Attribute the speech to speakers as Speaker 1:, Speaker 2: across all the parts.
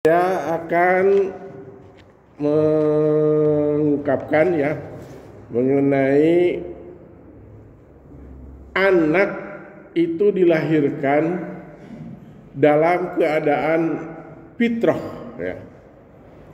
Speaker 1: Saya akan mengungkapkan mengenai anak itu dilahirkan dalam keadaan fitrah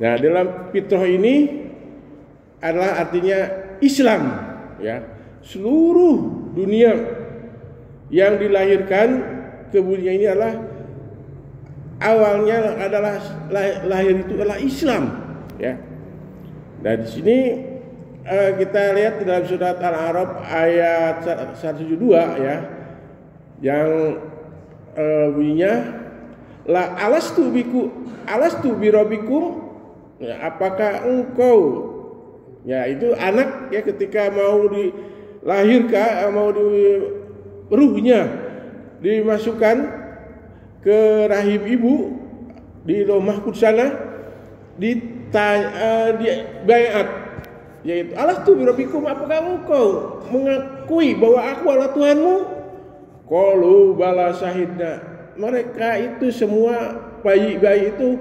Speaker 1: Nah, dalam fitrah ini adalah artinya Islam Seluruh dunia yang dilahirkan ke dunia ini adalah awalnya adalah lahir itu adalah Islam Nah, di sini kita lihat di dalam surat Al-A'raf ayat 172 yang bunyinya la alastu birabbikum apakah engkau itu anak ketika mau dilahirkan, mau ruhnya dimasukkan ke rahim ibu di Lauh Mahfuz sana di baiat, yaitu alastu birabbikum, apakah engkau mengakui bahwa aku adalah Tuhanmu? Qalu bala syahidna. Mereka itu semua bayi-bayi itu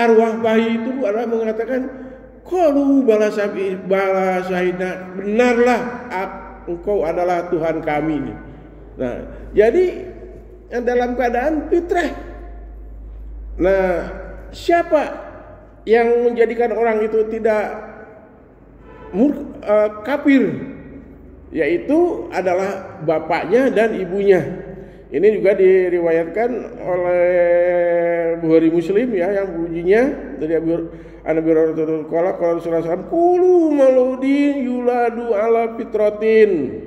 Speaker 1: arwah bayi itu adalah mengatakan qalu bala syahidna, benarlah engkau adalah Tuhan kami. Nah, jadi dalam keadaan fitrah. Nah, siapa yang menjadikan orang itu tidak kafir? Yaitu adalah bapaknya dan ibunya. Ini juga diriwayatkan oleh Bukhari Muslim yang bunyinya dari Abi Hurairah qala Rasulullah SAW kullu mauludin yuladu ala fitratin.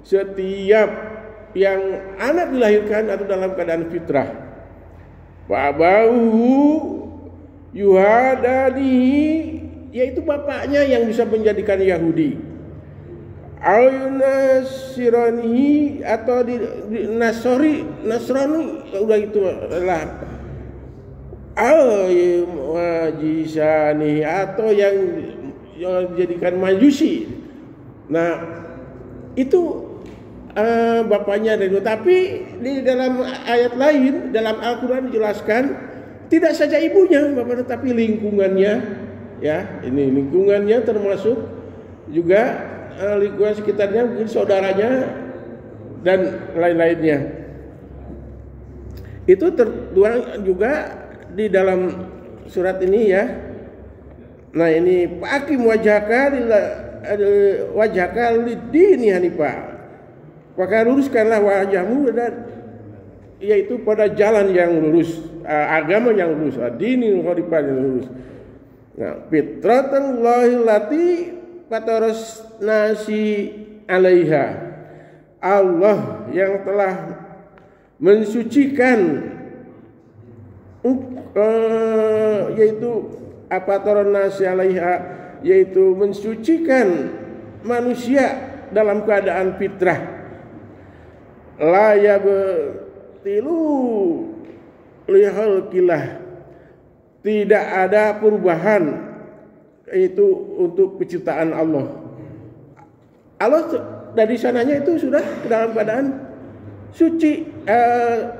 Speaker 1: Setiap yang anak dilahirkan atau dalam keadaan fitrah, babahu yuhadanihi, yaitu bapaknya yang bisa menjadikan Yahudi, al-nasiranihi atau di Nasrani, udah itu adalah al-majisani atau yang dijadikan Majusi. Nah, itu bapaknya dari itu. Tapi di dalam ayat lain dalam Al-Quran dijelaskan tidak saja ibunya bapaknya, tapi lingkungannya ini lingkungannya termasuk juga lingkungan sekitarnya, mungkin saudaranya dan lain-lainnya. Itu tertuang juga di dalam surat ini Nah, ini faqim wajhaka lid-dini hanifah. Maka luruskanlah wajahmu yaitu pada jalan yang lurus, agama yang lurus, dinul hanifah yang lurus. Nah, fitratallahi allati fataras nasi 'alaiha. Allah yang telah mensucikan yaitu fataras nasi 'alaiha, yaitu mensucikan manusia dalam keadaan fitrah. La yabtilu lihalqilah, tidak ada perubahan itu untuk penciptaan Allah. Allah dari sananya itu sudah dalam keadaan suci,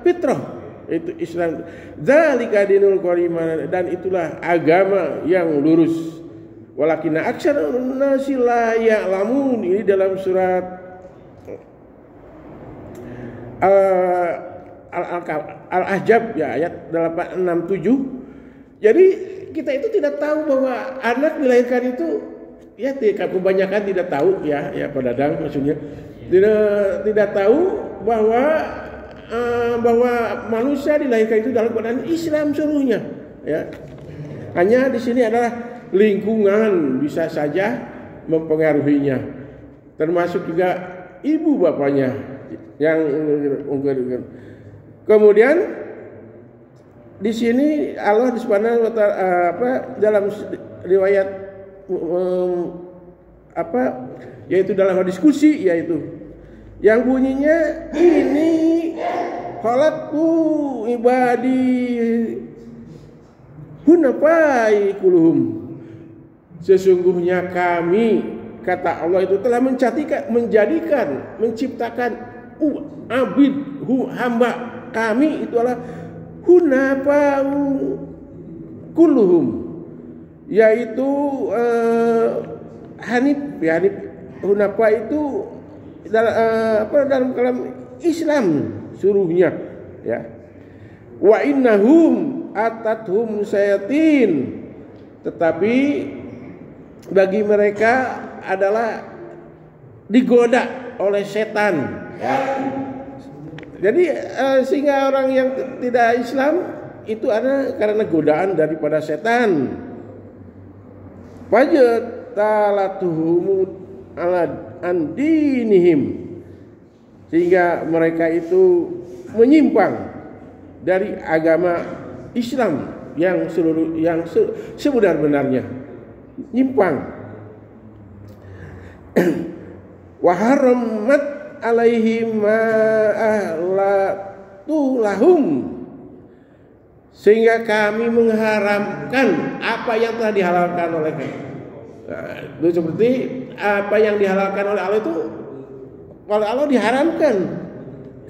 Speaker 1: fitrah, itu Islam. Dzalika dinul qayyim, dan itulah agama yang lurus. Walakinna aktsarun nasi la ya'lamun, ini dalam surat Al-Ahzab ayat 867. Jadi kita itu tidak tahu bahwa anak dilahirkan itu kebanyakan tidak tahu Pak Dadang, maksudnya tidak tahu bahwa manusia dilahirkan itu dalam keadaan Islam seluruhnya Hanya di sini adalah lingkungan bisa saja mempengaruhinya, termasuk juga ibu bapaknya yang kemudian di sini Allah Subhanahu wa ta'ala dalam riwayat yaitu dalam diskusi, yaitu yang bunyinya ini khalaqtu ibadi hunafai kulhum, sesungguhnya kami, kata Allah itu telah menciptakan abid hamba kami itu adalah hunafa'u kulluhum, yaitu hanif, ya hanif hunafa itu dalam kalam Islam suruhnya, ya. Wa innahum atathum sayatin, tetapi bagi mereka adalah digoda oleh setan, ya. Jadi sehingga orang yang tidak Islam itu ada karena godaan daripada setan. Fajatalatuhum ala andinihim, sehingga mereka itu menyimpang dari agama Islam yang sebenar-benarnya, nyimpang. Wa haramat alaihim ma ahlatu lahum, sehingga kami mengharamkan apa yang telah dihalalkan oleh kami. Nah, itu seperti apa yang dihalalkan oleh Allah itu oleh Allah diharamkan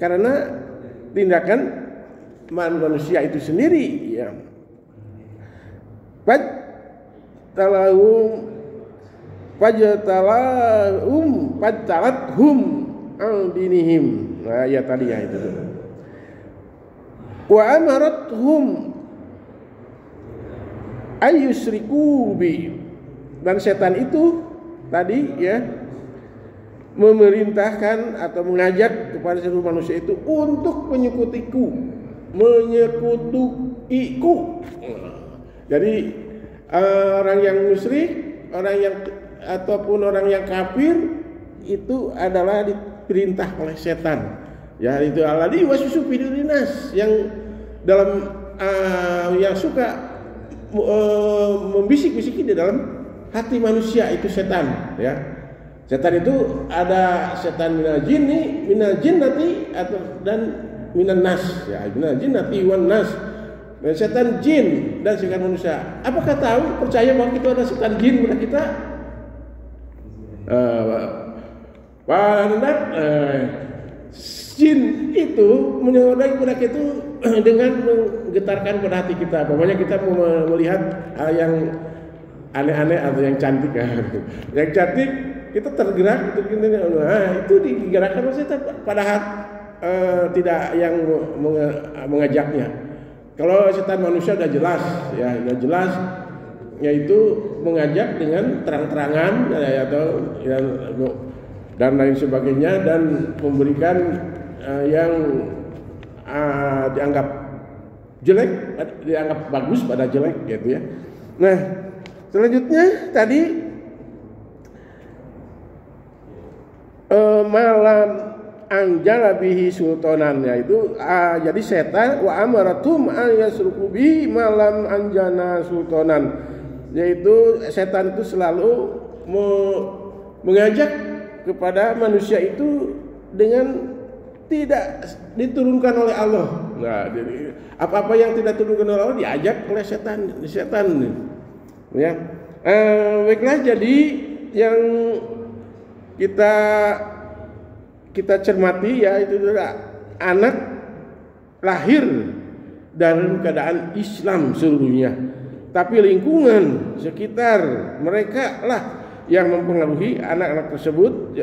Speaker 1: karena tindakan manusia itu sendiri, ya. Fajtalathum al-dinihim. Nah, ya tadi ya itu. Wa amarathum ayyusriku bi, dan setan itu tadi, ya, memerintahkan atau mengajak kepada seluruh manusia itu untuk menyekutuiku. Jadi orang yang musyrik, orang yang ataupun orang yang kafir itu adalah diperintah oleh setan. Ya, itu alladzi waswisu fi dinas, yang dalam yang suka membisik-bisiki di dalam hati manusia itu setan, ya. Setan itu ada setan minal jinnati atau dan minan nas, ya, minal jinnati wan nas. Setan jin dan setan manusia. Apakah tahu percaya bahwa itu ada setan jin pada kita? Jin itu menyodai pada kita itu dengan menggetarkan pada hati kita. Pokoknya kita melihat hal yang aneh-aneh atau yang cantik, yang cantik kita tergerak itu digerakkan oleh setan, padahal tidak yang mengajaknya. Kalau setan manusia sudah jelas, ya, sudah jelas, yaitu mengajak dengan terang-terangan, ya, atau ya, dan lain sebagainya, dan memberikan yang dianggap jelek, dianggap bagus pada jelek, gitu ya. Nah, selanjutnya tadi malam anjala bihi sultanan, yaitu jadi setan wa amaratum an yasruku bi malam anjana sultanan, yaitu setan itu selalu mengajak kepada manusia itu dengan tidak diturunkan oleh Allah. Nah, jadi apa-apa yang tidak diturunkan oleh Allah diajak oleh setan, ya. Baiklah, jadi yang kita cermati, ya, itu adalah anak lahir dalam keadaan Islam seluruhnya, tapi lingkungan sekitar mereka lah yang mempengaruhi anak-anak tersebut,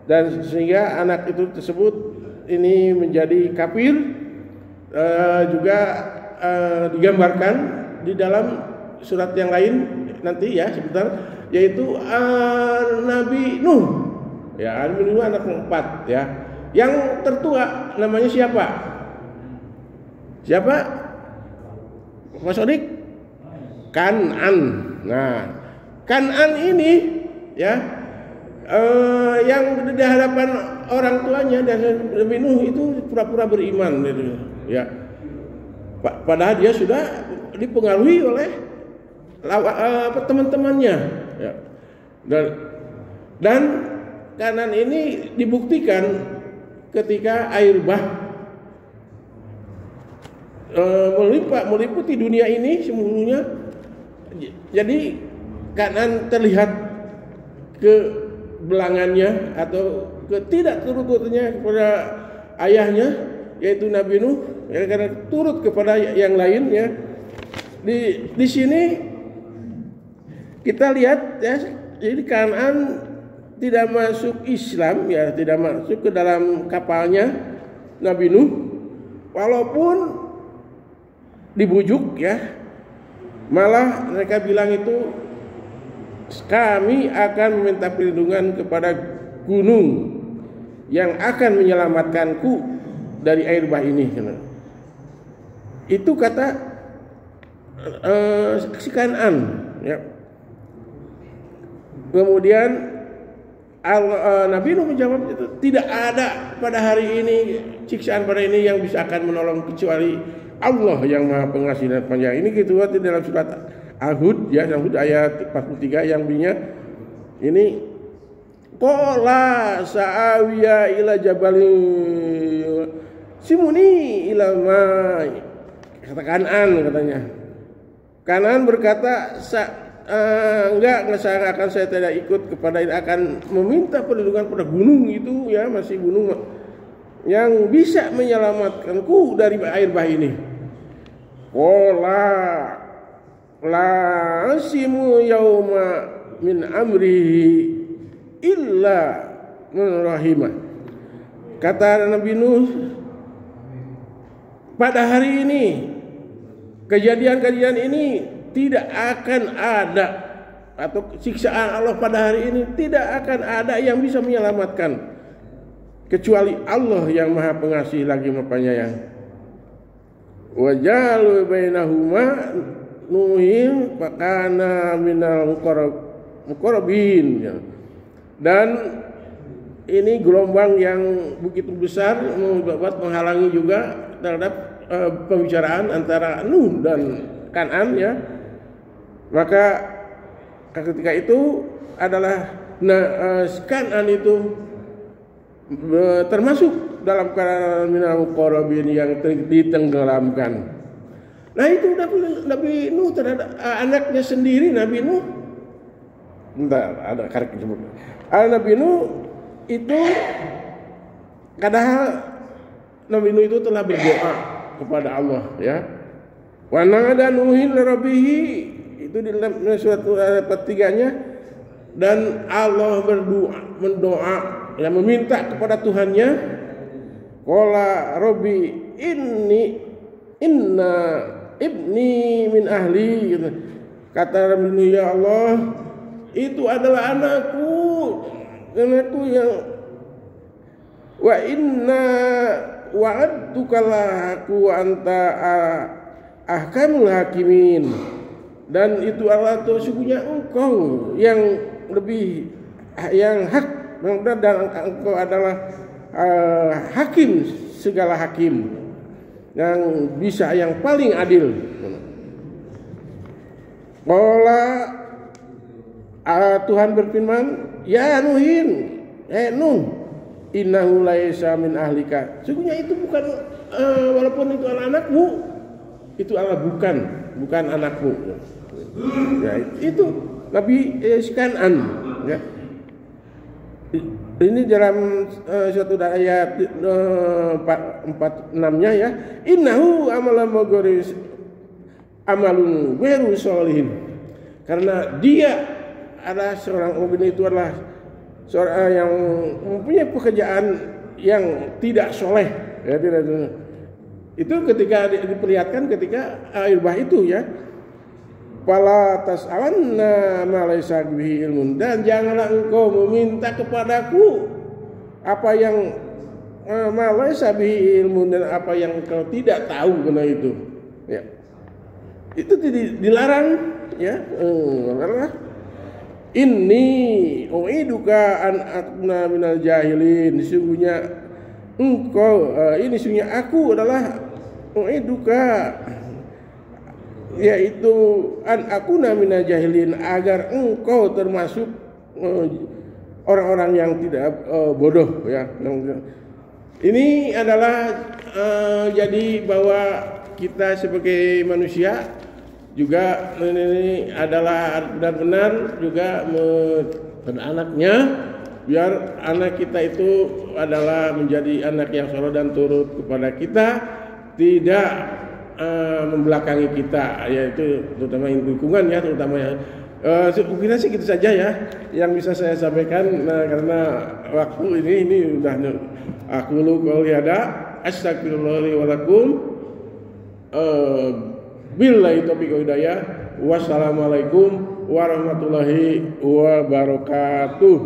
Speaker 1: dan sehingga anak itu tersebut ini menjadi kafir. Juga digambarkan di dalam surat yang lain nanti, ya, sebentar, yaitu Nabi Nuh, ya, Nabi Nuh anak keempat, ya. Yang tertua namanya siapa? Siapa? Mas Odik? Kan'an. Nah, Kan'an ini, ya, yang di hadapan orang tuanya dan Nabi Nuh itu pura-pura beriman, gitu, ya. Padahal dia sudah dipengaruhi oleh teman-temannya, ya. Dan Kan'an ini dibuktikan ketika air bah meliputi dunia ini semuanya. Jadi Kan'an terlihat ke belangannya atau ketidak turut-turutnya kepada ayahnya, yaitu Nabi Nuh, ya, karena turut kepada yang lainnya. Di sini kita lihat ya, jadi Kan'an tidak masuk Islam ya, tidak masuk ke dalam kapalnya Nabi Nuh, walaupun dibujuk ya, malah mereka bilang itu kami akan meminta perlindungan kepada gunung yang akan menyelamatkanku dari air bah ini. Itu kata si Kan'an ya. Kemudian Nabi Nuh menjawab itu, tidak ada pada hari ini siksaan pada ini yang bisa akan menolong kecuali Allah yang Maha Pengasih dan Penyayang. Ini gitu di dalam surat Al-Hud ya, ayat 43 yang bunyinya ini, qala sa'awiya ila jabalin simuni ila ma, kata Kan'an katanya. Kan'an berkata, enggak akan saya tidak ikut kepada ini, akan meminta perlindungan pada gunung itu ya, masih gunung yang bisa menyelamatkanku dari air bah ini. Qala la asimu yauma min amrihi illa man rahimah. Kata Nabi Nuh, pada hari ini kejadian-kejadian ini tidak akan ada, atau siksaan Allah pada hari ini tidak akan ada yang bisa menyelamatkan kecuali Allah yang Maha Pengasih lagi Maha Penyayang. Wa jalu bainahuma nuhin fakana minal muqarrabin. Dan ini gelombang yang begitu besar membuat menghalangi juga terhadap pembicaraan antara Nuh dan Kan'an ya. Maka ketika itu adalah Kan'an itu termasuk dalam kalangan minal muqarrabin yang ditenggelamkan. Nah itu Nabi Nuh terhadap anaknya sendiri, Nabi Nuh. Bentar, ada karet disebut. Nabi Nuh itu padahal Nabi Nuh itu telah berdoa kepada Allah ya. Wa na'ada Nuhin rabbihi, itu di dalam surat ayat 3-nya, dan Allah mendoa ya, meminta kepada Tuhannya, qala rabbi inna ibni min ahli, gitu. Kata Nabi Nuh, ya Allah, itu adalah anakku yang wa inna wa'adtuka laku anta ahkamul hakimin, dan itu adalah sesungguhnya engkau yang lebih yang hak dan engkau adalah hakim segala hakim yang bisa, yang paling adil. Qala Tuhan berfirman, ya Nuhin, Nuh, innahu laisa min ahlika. Sesungguhnya itu bukan, walaupun itu anak-anakmu, itu adalah bukan anakmu. Ya, itu Nabi Kan'an. Ya. Ini dalam suatu ayat 46-nya ya. Innahu amalun ghairu sholihin. Karena dia adalah seorang mukmin, itu adalah seorang yang mempunyai pekerjaan yang tidak soleh ya, tidak. Itu ketika diperlihatkan ketika air bah itu ya, fala tas'alanna ma laysa bihi ilmun, dan janganlah engkau meminta kepadaku apa yang ma laysa bihi ilmun, dan apa yang engkau tidak tahu mengenai itu ya. Itu dilarang ya. Inni u'iduka an akuna minal jahilin, sesungguhnya engkau ini sesungguhnya aku adalah u'iduka, yaitu an akuna minal jahilin, agar engkau termasuk orang-orang yang tidak bodoh ya. Ini adalah jadi bahwa kita sebagai manusia juga ini adalah benar-benar juga pada anaknya, biar anak kita itu adalah menjadi anak yang soleh dan turut kepada kita, tidak membelakangi kita, yaitu terutama lingkungan ya, terutama ya. Mungkin sih gitu saja ya yang bisa saya sampaikan, karena waktu ini udah aku qouli hada astagfirullahi wa lakum billahi taufiq wa hidayah. Wassalamualaikum warahmatullahi wabarakatuh.